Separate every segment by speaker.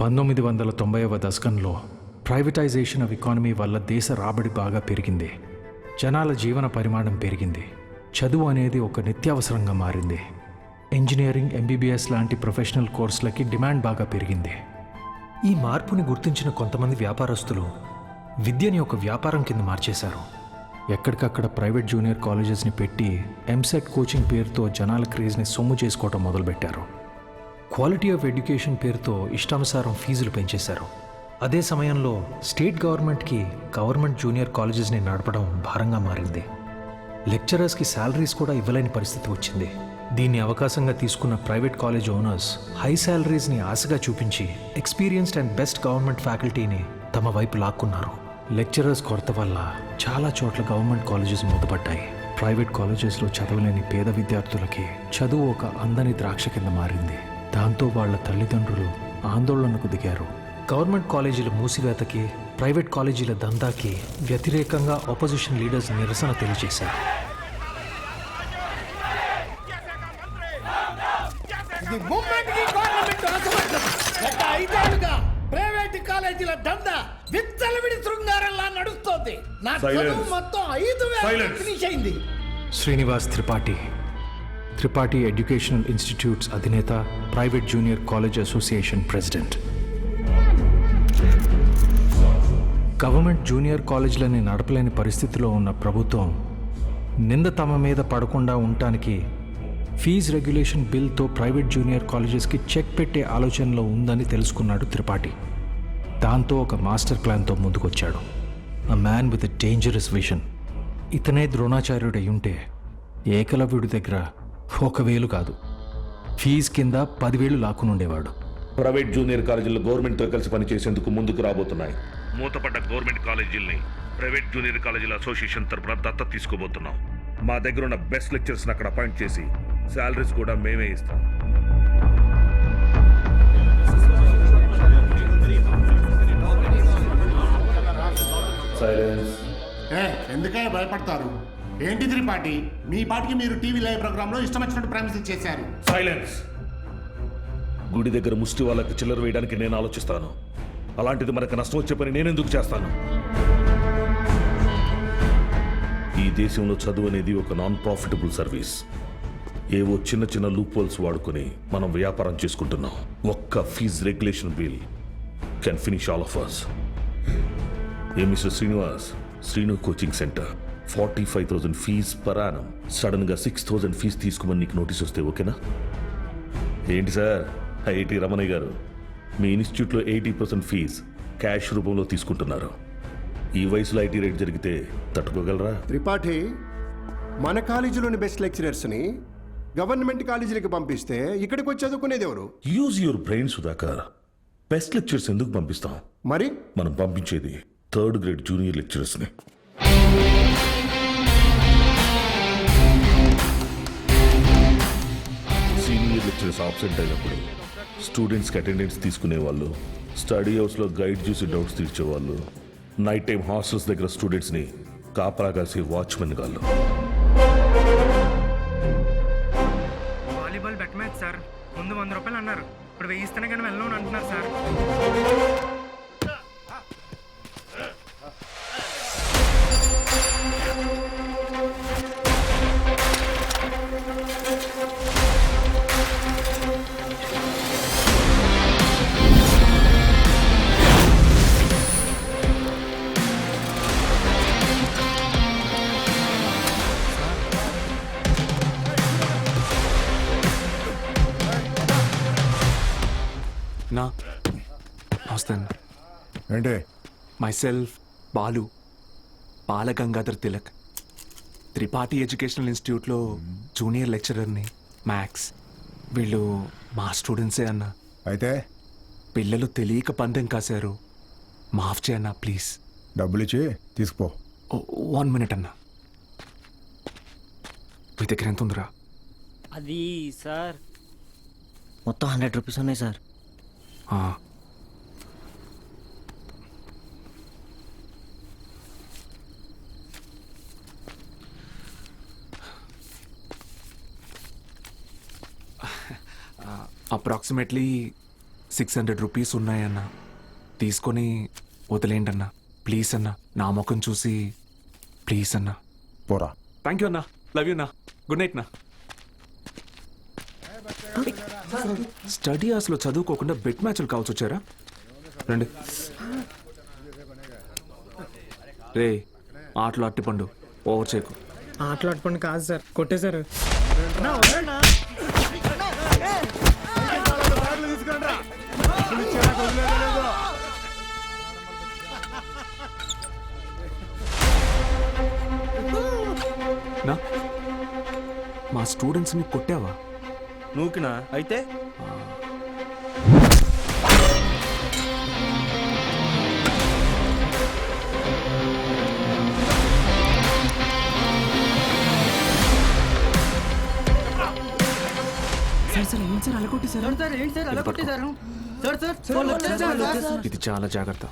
Speaker 1: 1990వ దశకంలో privatisation of economy వల్ల దేశ రాబడి బాగా పెరిగింది. జనాల జీవన పరిమాణం పెరిగింది. చదువు అనేది ఒక నిత్యావసరంగా మారింది. ఇంజనీరింగ్, ఎంబీబీఎస్ లాంటి ప్రొఫెషనల్ కోర్సులకి డిమాండ్ బాగా పెరిగింది. ఈ మార్పుని గుర్తించిన కొంతమంది వ్యాపారస్తులు విద్యని ఒక వ్యాపారం కింద మార్చేశారు. ఎక్కడికక్కడ ప్రైవేట్ జూనియర్ కాలేజెస్ని పెట్టి ఎంసెట్ కోచింగ్ పేరుతో జనాల క్రేజ్ని సొమ్ము చేసుకోవడం మొదలుపెట్టారు. క్వాలిటీ ఆఫ్ ఎడ్యుకేషన్ పేరుతో ఇష్టానుసారం ఫీజులు పెంచేశారు. అదే సమయంలో స్టేట్ గవర్నమెంట్కి గవర్నమెంట్ జూనియర్ కాలేజెస్ని నడపడం భారంగా మారింది. లెక్చరర్స్కి శాలరీస్ కూడా ఇవ్వలేని పరిస్థితి వచ్చింది. దీన్ని అవకాశంగా తీసుకున్న ప్రైవేట్ కాలేజ్ ఓనర్స్ హై శాలరీస్ని ఆశగా చూపించి ఎక్స్పీరియన్స్డ్ అండ్ బెస్ట్ గవర్నమెంట్ ఫ్యాకల్టీని తమ వైపు లాక్కున్నారు. లెక్చరర్స్ కొరత వల్ల చాలా చోట్ల గవర్నమెంట్ కాలేజెస్ మూతపడ్డాయి. ప్రైవేట్ కాలేజెస్లో చదవలేని పేద విద్యార్థులకి చదువు ఒక అందని ద్రాక్ష కింద మారింది. దాంతో వాళ్ల తల్లిదండ్రులు ఆందోళనకు దిగారు. గవర్నమెంట్ కాలేజీల మూసివేతకి, ప్రైవేట్ కాలేజీల దందాకి వ్యతిరేకంగా ఆపోజిషన్ లీడర్స్ నిరసన తెలియజేశారు.
Speaker 2: ప్రైవేట్ కాలేజీల దందా విచ్చలవిడి శృంగారంలా నడుస్తోంది. నా చదువు మొత్తం 5,000 ఫినిష్ అయింది.
Speaker 1: శ్రీనివాస్ త్రిపాఠి ఎడ్యుకేషనల్ ఇన్స్టిట్యూట్స్ అధినేత, private junior college association president. Government junior కాలేజీలని నడపలేని పరిస్థితిలో ఉన్న ప్రభుత్వం నింద తమ మీద పడకుండా ఉండటానికి ఫీజ్ రెగ్యులేషన్ బిల్తో ప్రైవేట్ జూనియర్ కాలేజెస్కి చెక్ పెట్టే ఆలోచనలో ఉందని తెలుసుకున్నాడు త్రిపాఠి. దాంతో ఒక మాస్టర్ ప్లాన్తో ముందుకొచ్చాడు. A man with a dangerous vision. ఇతనే ద్రోణాచార్యుడై ఉంటే ఏకలవ్యుడి దగ్గర 1,000 కాదు, ఫీజు కింద 10,000 లాక్కునుండేవాడు.
Speaker 3: ప్రైవేట్ జూనియర్ కాలేజీలు గవర్నమెంట్తో కలిసి పనిచేసేందుకు ముందుకు రాబోతున్నాయి. మూతపడ్డ గవర్నమెంట్ కాలేజీల్ని ప్రైవేట్ జూనియర్ కాలేజీల అసోసియేషన్ తరపున దత్తత తీసుకోబోతున్నాం. మా దగ్గర ఉన్న బెస్ట్ లెక్చర్స్ని అక్కడ అపాయింట్ చేసి శాలరీస్ కూడా మేమే ఇస్తాం.
Speaker 4: ఎందుకే భయపడతారు? ఏంటి త్రిపాఠి, మీ పాటికి మీరు టీవీ లైవ్ ప్రోగ్రాంలో ఇష్టం వచ్చినట్టు ప్రామిస్ చేశారు.
Speaker 3: సైలెన్స్. గుడి దగ్గర ముష్టి వాళ్ళకి చిల్లర వేయడానికి నేను ఆలోచిస్తాను. అలాంటిది మనకు నష్టం వచ్చే పని నేనెందుకు చేస్తాను? ఈ దేశంలో చదువు అనేది ఒక నాన్ ప్రాఫిటబుల్ సర్వీస్. ఏవో చిన్న చిన్న లూప్ హోల్స్ వాడుకొని మనం వ్యాపారం చేసుకుంటున్నాం. ఒక్క fees regulation bill can finish all of us. ఏ mister Srinivas, Srinu coaching centre 45,000 fees per annum. సడన్గా 6,000 ఫీజు తీసుకోమని నీకు నోటీస్ వస్తే ఓకేనా? ఏంటి సార్, ఐఐటి రమణయ్య గారు, మీ ఇన్స్టిట్యూట్లో 80% ఫీజ్ క్యాష్ రూపంలో తీసుకుంటున్నారు. ఈ వయసులో ఐటీ రేట్ జరిగితే తట్టుకోగలరా?
Speaker 5: త్రిపాఠి, మన కాలేజీలోని బెస్ట్ లెక్చరర్స్ని గవర్నమెంట్ కాలేజీలకు పంపిస్తే ఇక్కడికి వచ్చి చదువుకునేది ఎవరు?
Speaker 3: Use your brain Sudhakar. Best lectures ఎందుకు పంపిస్తాం?
Speaker 5: మరి
Speaker 3: మనం పంపించేది 3rd గ్రేడ్ జూనియర్ లెక్చరర్స్ని. సీనియర్ లెక్చరర్స్ ఆబ్సెంట్ అయినప్పుడు స్టూడెంట్స్కి అటెండెన్స్ తీసుకునేవాళ్ళు, స్టడీ హౌస్లో గైడ్ చూసి డౌట్స్ తీర్చేవాళ్ళు, నైట్ టైం హాస్టల్స్ దగ్గర స్టూడెంట్స్ని కాపలా కాసి వాచ్మెన్ గాళ్ళు.
Speaker 6: Volleyball bet match sir. ముందు 100 రూపాయలు అన్నారు, ఇప్పుడు 1000 ఇస్తేనే కానీ వెళ్ళను అంటున్నారు సార్.
Speaker 7: నమస్తే.
Speaker 4: ఏంటి?
Speaker 7: మైసెల్ఫ్ బాలు, బాలగంగాధర్ తిలక్, త్రిపాఠి ఎడ్యుకేషనల్ ఇన్స్టిట్యూట్లో జూనియర్ లెక్చరర్ని, మ్యాథ్స్. వీళ్ళు మా స్టూడెంట్సే అన్న.
Speaker 4: అయితే
Speaker 7: పిల్లలు తెలియక పందెం కాశారు, మాఫ్ చేయన్నా ప్లీజ్.
Speaker 4: డబ్బులు ఇచ్చి తీసుకుపో.
Speaker 7: 1 మినిట్ అన్న. మీ దగ్గర ఎంత ఉందిరా?
Speaker 8: అది సార్ మొత్తం 100 రూపీస్ ఉన్నాయి సార్.
Speaker 7: అప్రాక్సిమేట్లీ 600 రూపీస్ ఉన్నాయన్నా, తీసుకొని వదిలేండి అన్నా. ప్లీజ్ అన్నా, నా ముఖం చూసి ప్లీజ్ అన్నా.
Speaker 5: పోరా.
Speaker 7: థ్యాంక్ యూ అన్నా, లవ్ యూ అన్నా, గుడ్ నైట్ నా. స్టడీ అవర్స్లో చదువుకోకుండా బెట్ మ్యాచ్లు కావచ్చు వచ్చారా? రండి. రే, ఆటలు అట్టిపండు, ఓవర్ చేయకు.
Speaker 6: ఆటలాడుకోండి కాదు సార్, కొట్టేశారు.
Speaker 7: నా మా స్టూడెంట్స్ని కొట్టావా?
Speaker 9: నూకినా అయితే
Speaker 7: ఇది చాలా జాగ్రత్త.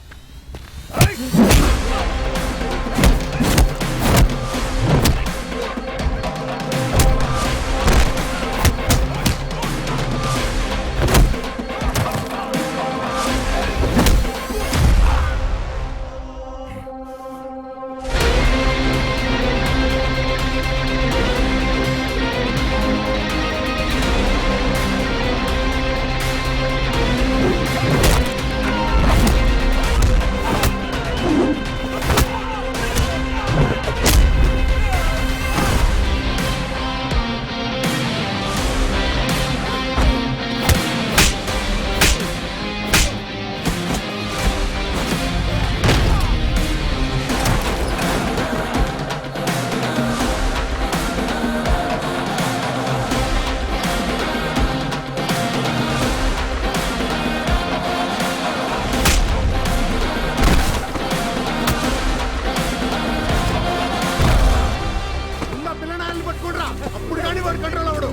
Speaker 5: అప్పుడు కానీ వాడు కంట్రోల్ అవడు.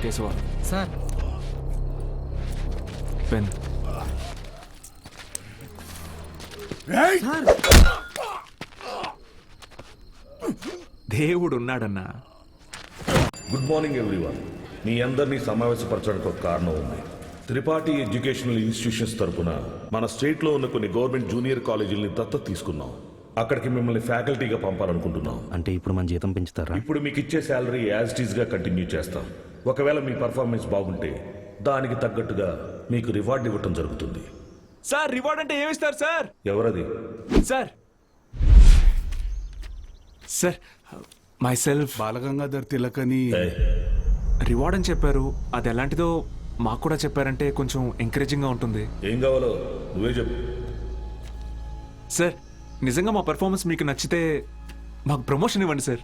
Speaker 7: Keshava
Speaker 6: sir,
Speaker 7: pen. దేవుడు ఉన్నాడన్నా.
Speaker 3: Good morning everyone. మీ అందరినీ సమావేశపరచడానికి ఒక కారణం ఉంది. త్రిపాఠి ఎడ్యుకేషనల్ ఇన్స్టిట్యూషన్స్ తరపున మన స్టేట్లో ఉన్న కొన్ని గవర్నమెంట్ జూనియర్ కాలేజీలని దత్తత తీసుకున్నాం. అక్కడికి మిమ్మల్ని ఫ్యాకల్టీగా పంపాలనుకుంటున్నాం.
Speaker 9: అంటే ఇప్పుడు మన జీతం పెంచుతారా?
Speaker 3: ఇప్పుడు మీకు ఇచ్చే శాలరీ యాజ్ ఇట్ ఈస్గా కంటిన్యూ చేస్తాం. ఒకవేళ మీ పర్ఫార్మెన్స్ బాగుంటే దానికి తగ్గట్టుగా మీకు రివార్డ్ ఇవ్వటం జరుగుతుంది.
Speaker 7: సార్, రివార్డ్ అంటే ఏమిస్తారు సార్?
Speaker 3: ఎవరది?
Speaker 7: Sir sir myself
Speaker 10: Balagangadhar Tilak అని
Speaker 7: రివార్డ్ అని చెప్పారు. అది ఎలాంటిదో మాకు కూడా చెప్పారంటే కొంచెం ఎంకరేజింగ్గా ఉంటుంది.
Speaker 3: ఏం కావాలో నువ్వే చెప్పు.
Speaker 7: సార్, నిజంగా మా పెర్ఫార్మెన్స్ మీకు నచ్చితే మాకు ప్రమోషన్ ఇవ్వండి సార్.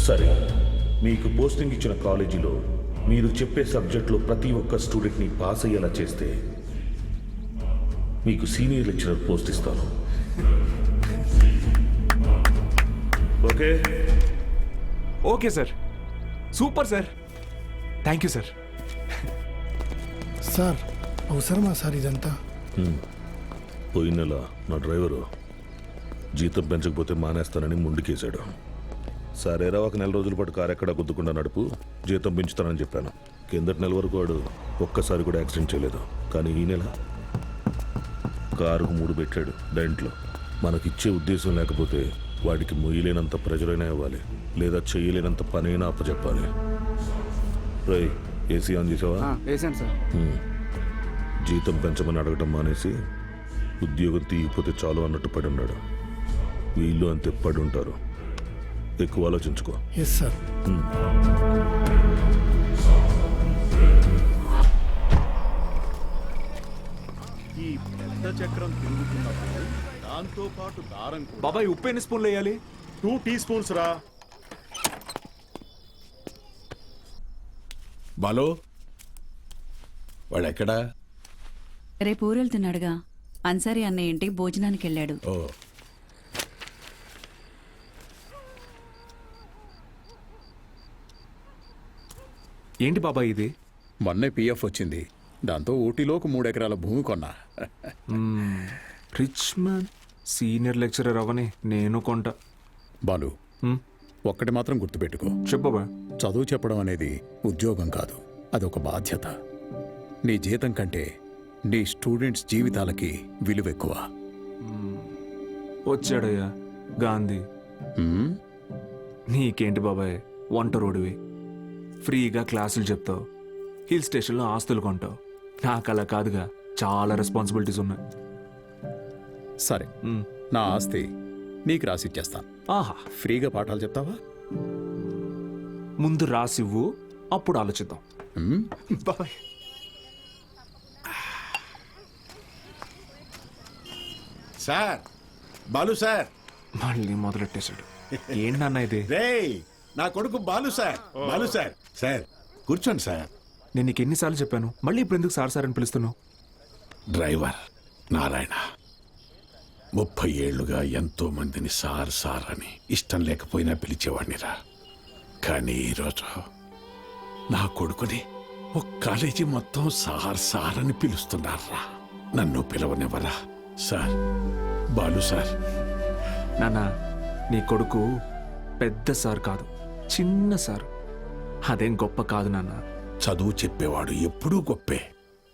Speaker 3: సరే, మీకు పోస్టింగ్ ఇచ్చిన కాలేజీలో మీరు చెప్పే సబ్జెక్టులో ప్రతి ఒక్క స్టూడెంట్ని పాస్ అయ్యేలా చేస్తే మీకు సీనియర్ లెక్చరర్ పోస్ట్ ఇస్తాను. Okay?
Speaker 7: Okay sir, super sir, thank you sir.
Speaker 2: Sir, అవసరమా సార్ ఇదంతా?
Speaker 3: పోయిన నెల నా డ్రైవరు జీతం పెంచకపోతే మానేస్తానని ముందుకేశాడు. సరేరా, ఒక నెల రోజుల పాటు కారు ఎక్కడా గుద్దుకుండా నడుపు, జీతం పెంచుతానని చెప్పాను. కిందటి నెల వరకు వాడు ఒక్కసారి కూడా యాక్సిడెంట్ చేయలేదు. కానీ ఈ నెల కారుకు 3 పెట్టాడు డెంట్లో. మనకిచ్చే ఉద్దేశం లేకపోతే వాడికి మొయ్యలేనంత ప్రెజరైనా ఇవ్వాలి, లేదా చేయలేనంత పనైనా అప్పచెప్పాలి. రై, ఏసీ ఆన్ చేసావా? జీతం పెంచమని అడగటం మానేసి ఉద్యోగం తీయకపోతే చాలు అన్నట్టు పడి ఉన్నాడు. వీళ్ళు అంతే పడి ఉంటారు. ఎక్కువ ఆలోచించుకో.
Speaker 2: Yes sir.
Speaker 10: ఈ పెద్ద చక్రం తిరుగుతున్నప్పుడు దాంతో పాటు దారం కూడా.
Speaker 7: బాబాయ్, ఉప్పు ఎన్ని స్పూన్లు వేయాలి?
Speaker 10: 2 టీ స్పూన్స్ రా. బాలో, వాడెక్కడా?
Speaker 11: రేపు ఊరెళ్తున్నాడుగా, అన్సారీ అన్నయ్య ఇంటికి భోజనానికి వెళ్ళాడు.
Speaker 10: ఓ
Speaker 7: ఏంటి బాబాయ్ ఇది?
Speaker 10: మొన్నే పిఎఫ్ వచ్చింది, దాంతో ఊటీలో ఒక 3 ఎకరాల భూమి కొన్నా.
Speaker 7: రిచ్ మ్యాన్ సీనియర్ లెక్చరర్ అవని నేను కొంటా.
Speaker 10: బాలు,
Speaker 7: హ్మ్,
Speaker 10: ఒక్కటి మాత్రం గుర్తుపెట్టుకో,
Speaker 7: చెప్పు బాబాయ్.
Speaker 10: చదువు చెప్పడం అనేది ఉద్యోగం కాదు, అదొక బాధ్యత. నీ జీతం కంటే నీ స్టూడెంట్స్ జీవితాలకి విలువ ఎక్కువ.
Speaker 7: వచ్చాడయ్యా గాంధీ.
Speaker 10: హ్మ్?
Speaker 7: నీకేంటి బాబాయ్, వంట రోడివి, ఫ్రీగా క్లాసులు చెప్తావు, హిల్ స్టేషన్లో ఆస్తులు కొంటావు. నాకు అలా కాదుగా, చాలా రెస్పాన్సిబిలిటీస్ ఉన్నాయి.
Speaker 10: సరే,
Speaker 7: మ్.
Speaker 10: నా ఆస్తి నీకు రాసిచ్చేస్తాను.
Speaker 7: ఆహా,
Speaker 10: ఫ్రీగా పాఠాలు చెప్తావా?
Speaker 7: ముందు రాసివ్వు, అప్పుడు ఆలోచిద్దాం.
Speaker 10: హ్మ్?
Speaker 7: బాబాయ్.
Speaker 12: Sir, Balu sir.
Speaker 7: మళ్ళీ మొదలెట్టేశాడు. ఏంటి నాన్న ఇది?
Speaker 12: రేయ్, నా కొడుకు Balu sir. Balu sir. Sir కూర్చోండి సార్.
Speaker 7: నేను నీకు ఎన్నిసార్లు చెప్పాను, మళ్ళీ ఇప్పుడు ఎందుకు సార్ సార్ అని పిలుస్తున్నావు?
Speaker 12: డ్రైవర్ నారాయణ 30 ఏళ్లుగా ఎంతో మందిని సార్ సార్ అని ఇష్టం లేకపోయినా పిలిచేవాడినిరా. కానీ ఈరోజు నా కొడుకుని ఒక కాలేజీ మొత్తం సార్ సార్ అని పిలుస్తున్నారా. నన్ను పిలవనివ్వరా సార్? బాలు సార్.
Speaker 7: నాన్న, నీ కొడుకు పెద్ద సార్ కాదు, చిన్న సార్. అదేం గొప్ప కాదు నాన్న.
Speaker 12: చదువు చెప్పేవాడు ఎప్పుడూ గొప్పే.